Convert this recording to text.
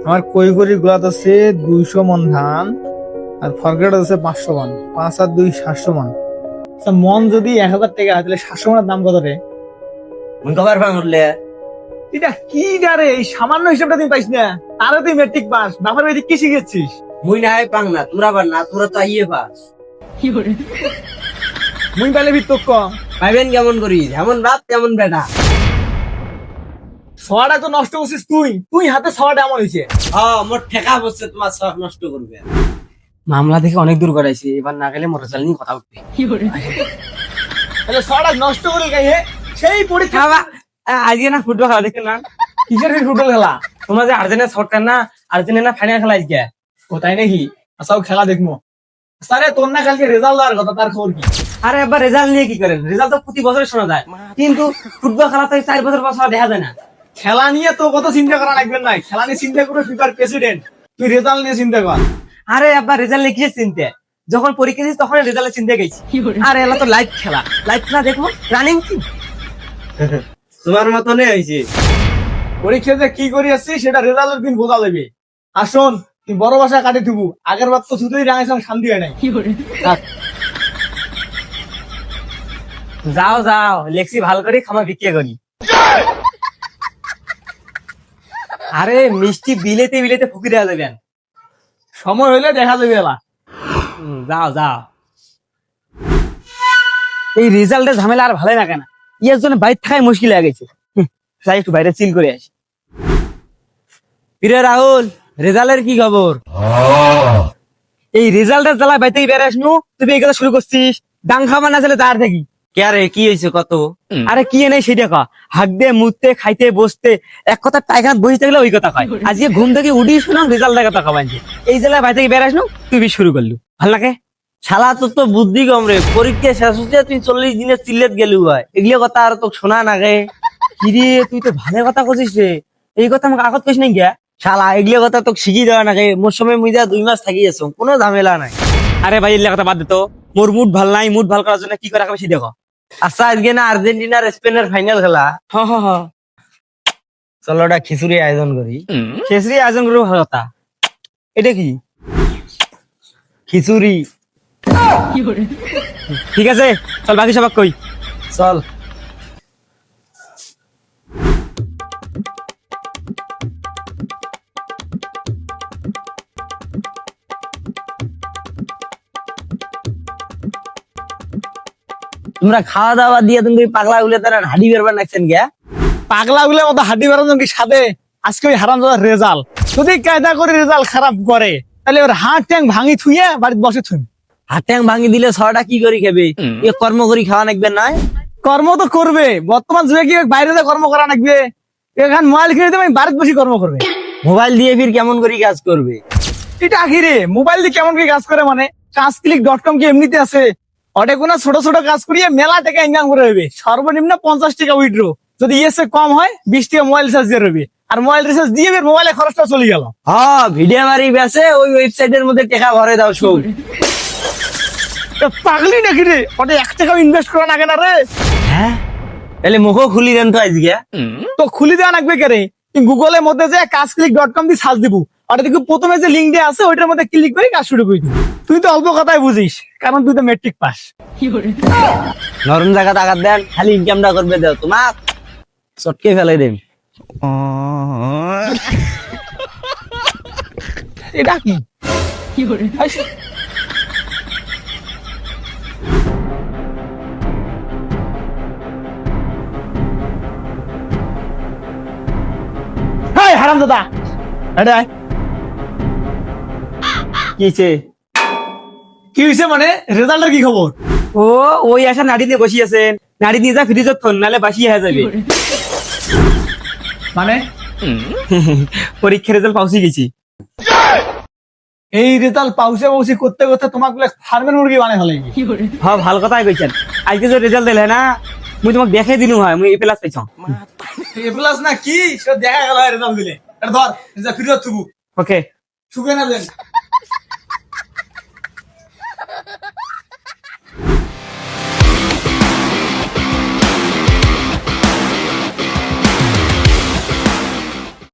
আমার কৈগরি গুলাত আছে 200 মন ধান আর ফরগ্রেড আছে 500 মন, 5 আর 2 700 মন। আচ্ছা মন যদি 1000 টাকা হয় তাহলে 700 মনের দাম কত রে? মুই কবার ভাঙলে এটা কি রে? এই সামান্য হিসাবটা তুমি পাইছ না, তারে তুই মেট্রিক পাস, বাবার মেট্রিক কি শিখেছিস? মুই না হয় পাং না, তোরা পার না, তোরা তো আইয়ে পাস। মুই পাইলে ভিতর কম পাইবেন কেমন করি, যেমন বাপ তেমন বেটা। ছড়া তো নষ্ট করছিস তুই, তুই হাতে ছড়াটা এমন হয়েছে। মোর ঠেকা বসছে, তোমার সব নষ্ট করবে। মামলা দেখে অনেক দূর করাইছে, এবার না গেলে মোটরসাইকেল নিয়ে কথা উঠবে। তাহলে ছড়াটা নষ্ট করে গাইয়ে সেই পরীক্ষা। আজকে না ফুটবল খেলা দেখে না, কিসের ফুটবল খেলা? তোমরা যে আর্জেন্টিনা শর্টকার না, আর্জেন্টিনা ফাইনাল খেলা আজকে। ও তাই নাকি? আচ্ছা খেলা দেখবো। স্যারে তোর না কালকে রেজাল্ট দেওয়ার কথা, তার খবর কি? আরে এবার রেজাল্ট নিয়ে কি করেন? রেজাল্ট তো প্রতি বছর শোনা যায়, কিন্তু ফুটবল খেলা তো 4 বছর পর দেখা যায় না। খেলা নিয়ে তো কত চিন্তা করা লাগবে না, খেলা নিয়ে চিন্তা করে ফিফার প্রেসিডেন্ট, তুই রেজাল্ট নিয়ে চিন্তা কর। আরে আবার রেজাল্ট লিখে চিনতে, যখন পরীক্ষা দিচ্ছি তখন রেজাল্টের চিন্তা গেছি। আর এলা তো লাইভ খেলা, লাইভ খেলা দেখবো রানিং কি তোমার মতনই হয়েছে। পরীক্ষা যে কি করি আসছি সেটা রেজাল্টের দিন বোঝা যাবে। আসুন তুই বড় বাসা কাটি থুবু, আগের বার তো শুধুই রাঙার সঙ্গে শান্তি হয় নাই। যাও যাও, লেখছি ভাল করে, খামা বিক্রি করি। আরে মিষ্টি বিলেতে বিলেতে ফুকি দেওয়া যাবেন, সময় হইলে দেখা যাবে এলা। যাও যাও। এই রেজাল্টের ঝামেলা আর ভালো না কেন, ইয়ার জন্য বাইরে থাকাই মুশকিল হয়ে গেছে। যাই একটু বাইরে চিল করে আসি। প্রিয় রাহুল, রেজাল্টের কি খবর? এই রেজাল্টের জ্বালায় বাইরে থেকে বেড়ে আসনু, তুই এই কথা শুরু করছিস। ডাং খাবার না চলে তার থাকি। কে রে, কি হয়েছে কত? আরে কি এনে সেটা কা, হাক দিয়ে মুততে খাইতে বসতে এক কথা পায়খানা বসে থাকলে ওই কথা খায়। আজকে ঘুম থেকে উঠি শুনাম রেজাল্টের কথা খাবাই, এই জেলায় বাইরে থেকে বেড়ে আসনু, তুই শুরু করলু। ভাল লাগে শালা, তোর তো বুদ্ধি কম রে। পরীক্ষা শেষ হচ্ছে, তুই 40 দিনের চিল্লেত গেলু হয়, এগুলো কথা আর তো শোনা না গে। কিরে তুই তো ভালো কথা কছিস রে, এই কথা আমাকে আগত কইস নাই গিয়া। শালা এগুলো কথা তোকে শিখিয়ে দেওয়া না গে, মোর সময় মুই যা 2 মাস থাকি আছো, কোনো ঝামেলা নাই। আরে ভাই এগুলো কথা বাদ দে তো, মোর মুড ভাল নাই, মুড ভাল করার জন্য কি করা বেশি দেখো। আচ্ছা আজকে না আর্জেন্টিনার স্পেনের ফাইনাল খেলা। চলো ওটা খিচুড়ি আয়োজন করি। খিচুড়ি আয়োজন করবো, ভালো কথা। এটা কি? খিচুড়ি। ঠিক আছে চল, বাকি সবাক কই চল। তোমরা খাওয়া দাওয়া দিয়ে তুমি পাগলা গুলে তারা হাডি বেরবার নাকছেন গিয়া। পাগলা গুলো মতো হাড্ডি বেড়ানো কি সাথে? আজকে ওই হারাম রেজাল্ট যদি কায়দা করে রেজাল্ট খারাপ করে তাহলে ওর হাত ট্যাং ভাঙি থুইয়া বাড়িতে বসে থুই। হাত ট্যাং ভাঙি দিলে ছটা কি করি খাবে? এ কর্ম করি খাওয়া নাকবে না? কর্ম তো করবে, বর্তমান যুগে কি বাইরে যে কর্ম করা লাগবে? এখান মোবাইল কিনে দেবে, বাড়িতে বসে কর্ম করবে। মোবাইল দিয়ে ফির কেমন করি কাজ করবে? এটা আখিরে মোবাইল দিয়ে কেমন কি কাজ করে মানে? কাজক্লিক.com কি এমনিতে আছে? ওটা কোনো ছোট ছোট কাজ করিয়ে মেলা টাকা ইনকাম করে হবে। সর্বনিম্ন 50 টাকা উইথড্র, যদি ইয়েসে কম হয় 20 টাকা মোবাইল রিচার্জ দিয়ে রবে। আর মোবাইল রিচার্জ দিয়ে মোবাইলে খরচটা চলে গেল। হ্যাঁ ভিডিও মারি বেসে ওই ওয়েবসাইটের মধ্যে টাকা ভরে দাও সব। পাগলি নাকি রে? ওটা 1 টাকাও ইনভেস্ট করা লাগে না রে? হ্যাঁ তাহলে মুখও খুলি দেন তো আজকে। তো খুলি দেওয়া লাগবে কে রে? গুগলের মধ্যে যে কাজক্লিক.com দিয়ে সার্চ দিব, ওটা দেখি প্রথমে যে লিঙ্ক দেওয়া আছে ওইটার মধ্যে ক্লিক করে কাজ শুরু করে দিবি। তুই তো অল্প কথাই বুঝিস, কারণ তুই তো মেট্রিক পাস। নরম জায়গা টাকা দেন, খালি ইনকামটা করবে দাও, তোমার চটকে ফেলে দেন। এটা কি? হারাম দাদা কি হয়েছে মানে? রেজাল্টের কি খবর? ও ওই আসা নাড়ি দিয়ে বসি আছেন, নাড়ি নিয়ে যা ফ্রিজত থন, নাহলে বাসিয়ে হয়ে যাবে। মানে পরীক্ষার রেজাল্ট পাউছি গেছি। এই রেজাল্ট পাউসি করতে করতে তোমাকে ফার্মের মুরগি বানাই হলে। হ্যাঁ ভাল কথাই কইছেন, আজকে যে রেজাল্ট দিলে না মুই তোমাকে দেখাই দিনু হয়, মুই এ প্লাস পাইছ। এ প্লাস না কি সেটা দেখা গেল রেজাল্ট দিলে। এটা ধর যা ফিরে থুবু। ওকে শুকে না দেন।